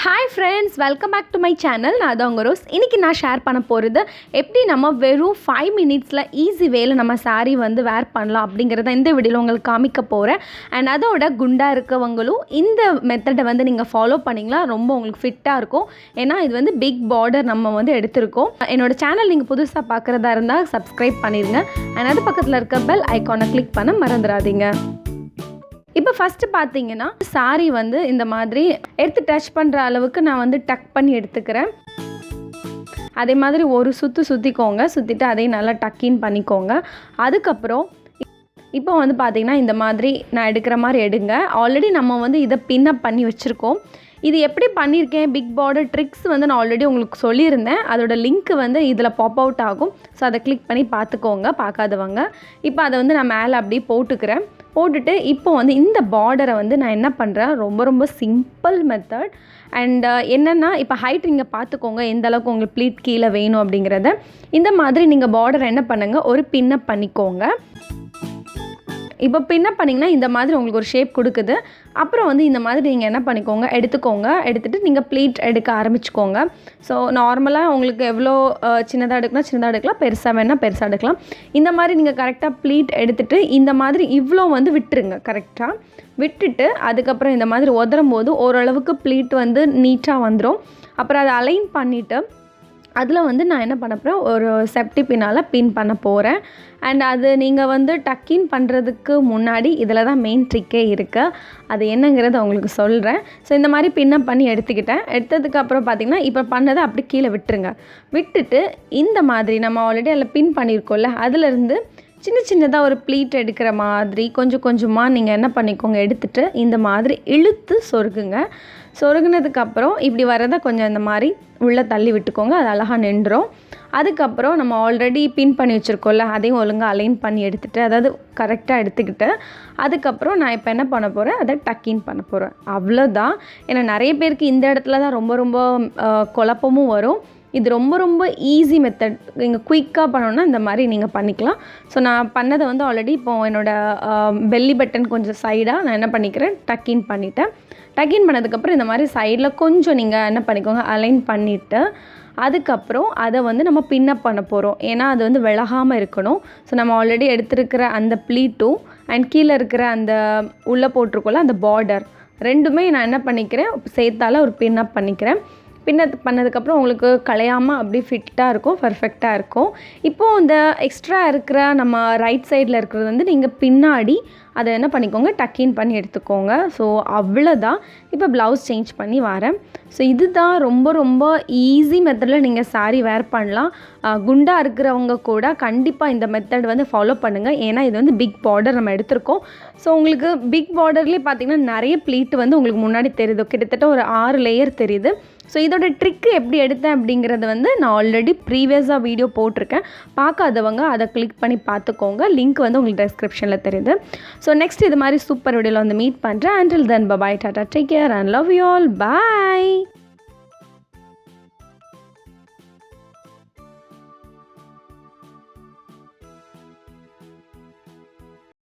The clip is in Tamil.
Hi friends, welcome back to my channel. நான் தான் உங்க ரோஸ். இன்னைக்கு நான் ஷேர் பண்ண போறது எப்படி நம்ம வெறும் 5 minutesல ஈஸி வேல நம்ம saree வந்து wear பண்ணலாம் அப்படிங்கறத இந்த வீடியோல உங்களுக்கு காமிக்க போறேன். and அதோட குண்டா இருக்கவங்களும் இந்த மெத்தட வந்து நீங்க ஃபாலோ பண்ணீங்களா ரொம்ப உங்களுக்கு ஃபிட்டா இருக்கும். ஏனா இது வந்து பிக் border நம்ம வந்து எடுத்துறோம். என்னோட சேனல் நீங்க புதுசா பார்க்கறதா இருந்தா subscribe பண்ணிருங்க. and அது பக்கத்துல இருக்க bell icon-ஐ கிளிக் பண்ண மறந்துடாதீங்க. இப்போ ஃபர்ஸ்ட் பாத்தீங்கன்னா saree வந்து இந்த மாதிரி எடுத்து டச் பண்ற அளவுக்கு நான் வந்து டக் பண்ணி எடுத்துக்கிறேன். அதே மாதிரி ஒரு சுத்திக்கோங்க. சுத்திட்டு அதை நல்லா டக் இன் பண்ணிக்கோங்க. அதுக்கு அப்புறம் இப்போ வந்து பாத்தீங்கன்னா இந்த மாதிரி நான் எடுக்கிற மாதிரி எடுங்க. ஆல்ரெடி நம்ம வந்து இத பின் அப் பண்ணி வச்சிருக்கோம். இது எப்படி பண்ணிருக்கேன் பிக் border ட்ரிக்ஸ் வந்து நான் ஆல்ரெடி உங்களுக்கு சொல்லியிருந்தேன். அதோட லிங்க் வந்து இதுல பாப் அவுட் ஆகும். சோ அத கிளிக் பண்ணி பாத்துக்கோங்க பார்க்காதவங்க. இப்போ அத வந்து நான் மேல அப்படியே போட்டுக்கிறேன். போட்டுட்டு இப்போ வந்து இந்த பார்டரை வந்து நான் என்ன பண்ணுறேன் ரொம்ப சிம்பிள் மெத்தட். அண்ட் என்னென்னா இப்போ ஹைட் நீங்கள் பார்த்துக்கோங்க எந்த அளவுக்கு உங்களுக்கு ப்ளீட் கீழே வேணும் அப்படிங்கிறத. இந்த மாதிரி நீங்கள் பார்டரை என்ன பண்ணுங்கள் ஒரு பின்னப் பண்ணிக்கோங்க. இப்போ பின்னப் பண்ணிங்கன்னா இந்த மாதிரி உங்களுக்கு ஒரு ஷேப் கொடுக்குது. அப்புறம் வந்து இந்த மாதிரி நீங்கள் என்ன பண்ணிக்கோங்க எடுத்துகிட்டு நீங்கள் ப்ளீட் எடுக்க ஆரம்பிச்சுக்கோங்க. ஸோ நார்மலாக உங்களுக்கு எவ்வளோ சின்னதாக எடுக்கணும் சின்னதாக எடுக்கலாம், பெருசாக வேணால் பெருசாக எடுக்கலாம். இந்த மாதிரி நீங்கள் கரெக்டாக ப்ளீட் எடுத்துகிட்டு இந்த மாதிரி இவ்வளோ வந்து விட்டுருங்க. கரெக்டாக விட்டுட்டு அதுக்கப்புறம் இந்த மாதிரி உதரும் போது ஓரளவுக்கு ப்ளீட் வந்து நீட்டாக வந்துடும். அப்புறம் அதை அலைன் பண்ணிவிட்டு அதில் வந்து நான் என்ன பண்ண போகிறேன் ஒரு செஃப்டி பின்னால் பின் பண்ண போகிறேன். அண்ட் அது நீங்கள் வந்து டக்கின் பண்ணுறதுக்கு முன்னாடி இதில் தான் மெயின் ட்ரிக்கே இருக்குது. அது என்னங்கிறத உங்களுக்கு சொல்கிறேன். ஸோ இந்த மாதிரி பின்னப் பண்ணி எடுத்ததுக்கப்புறம் பார்த்திங்கன்னா இப்போ பண்ணதை அப்படி கீழே விட்டுருங்க. விட்டுட்டு இந்த மாதிரி நம்ம ஆல்ரெடி அதில் பின் பண்ணியிருக்கோம்ல அதிலேருந்து சின்னதாக ஒரு ப்ளீட் எடுக்கிற மாதிரி கொஞ்சமாக நீங்கள் என்ன பண்ணிக்கோங்க எடுத்துகிட்டு இந்த மாதிரி இழுத்து சொருகுங்க. சொருகுனதுக்கப்புறம் இப்படி வரதை கொஞ்சம் இந்த மாதிரி உள்ளே தள்ளி விட்டுக்கோங்க. அது அழகாக நின்றுடும். அதுக்கப்புறம் நம்ம ஆல்ரெடி பின் பண்ணி வச்சுருக்கோம்ல அதையும் ஒழுங்காக அலைன் பண்ணி எடுத்துகிட்டு அதாவது கரெக்டாக எடுத்துக்கிட்டு அதுக்கப்புறம் நான் இப்போ என்ன பண்ண போகிறேன் அதை டக்கின் பண்ண போகிறேன். அவ்வளோதான். ஏன்னா நிறைய பேருக்கு இந்த இடத்துல தான் ரொம்ப குழப்பமும் வரும். இது ரொம்ப ஈஸி மெத்தட். நீங்கள் குயிக்காக பண்ணணுன்னா இந்த மாதிரி நீங்கள் பண்ணிக்கலாம். ஸோ நான் பண்ணதை வந்து ஆல்ரெடி இப்போது என்னோடய பெல்லி பட்டன் கொஞ்சம் சைடாக நான் என்ன பண்ணிக்கிறேன் டக்கின் பண்ணிவிட்டேன். டக்கின் பண்ணதுக்கப்புறம் இந்த மாதிரி சைடில் கொஞ்சம் நீங்கள் என்ன பண்ணிக்கோங்க அலைன் பண்ணிவிட்டு அதுக்கப்புறம் அதை வந்து நம்ம பின்னப் பண்ண போகிறோம். ஏன்னா அது வந்து விலகாமல் இருக்கணும். ஸோ நம்ம ஆல்ரெடி எடுத்துருக்கிற அந்த ப்ளீட்டும் அண்ட் கீழே இருக்கிற அந்த உள்ளே போட்டிருக்கோம்ல அந்த பார்டர் ரெண்டுமே நான் என்ன பண்ணிக்கிறேன் சேர்த்தால ஒரு பின்னப் பண்ணிக்கிறேன். பண்ணதுக்கப்புறம் உங்களுக்கு கலையாமல் அப்படியே ஃபிட்டாக இருக்கும், பர்ஃபெக்டாக இருக்கும். இப்போது இந்த எக்ஸ்ட்ரா இருக்கிற நம்ம ரைட் சைடில் இருக்கிறது வந்து நீங்கள் பின்னாடி அதை என்ன பண்ணிக்கோங்க டக்கின் பண்ணி எடுத்துக்கோங்க. ஸோ அவ்வளோதான். இப்போ ப்ளவுஸ் சேஞ்ச் பண்ணி வரேன். ஸோ இதுதான் ரொம்ப ஈஸி மெத்தடில் நீங்கள் saree வேர் பண்ணலாம். குண்டாக இருக்கிறவங்க கூட கண்டிப்பாக இந்த மெத்தட் வந்து ஃபாலோ பண்ணுங்கள். ஏன்னா இது வந்து பிக் பார்டர் நம்ம எடுத்திருக்கோம். ஸோ உங்களுக்கு பிக் பார்டர்லேயே பார்த்திங்கன்னா நிறைய ப்ளீட் வந்து உங்களுக்கு முன்னாடி தெரியுது. கிட்டத்தட்ட ஒரு 6 லேயர் தெரியுது. ஸோ இதோட ட்ரிக்கு எப்படி எடுத்தேன் அப்படிங்கிறது வந்து நான் ஆல்ரெடி ப்ரீவியஸாக வீடியோ போட்டிருக்கேன். பார்க்காதவங்க அதை கிளிக் பண்ணி பார்த்துக்கோங்க. லிங்க் வந்து உங்களுக்கு டிஸ்கிரிப்ஷனில் தெரியுது. ஸோ நெக்ஸ்ட் இது மாதிரி சூப்பர் வீடியோவில் வந்து மீட் பண்ணுறேன். until then bye bye, tata, take care and love you all, bye.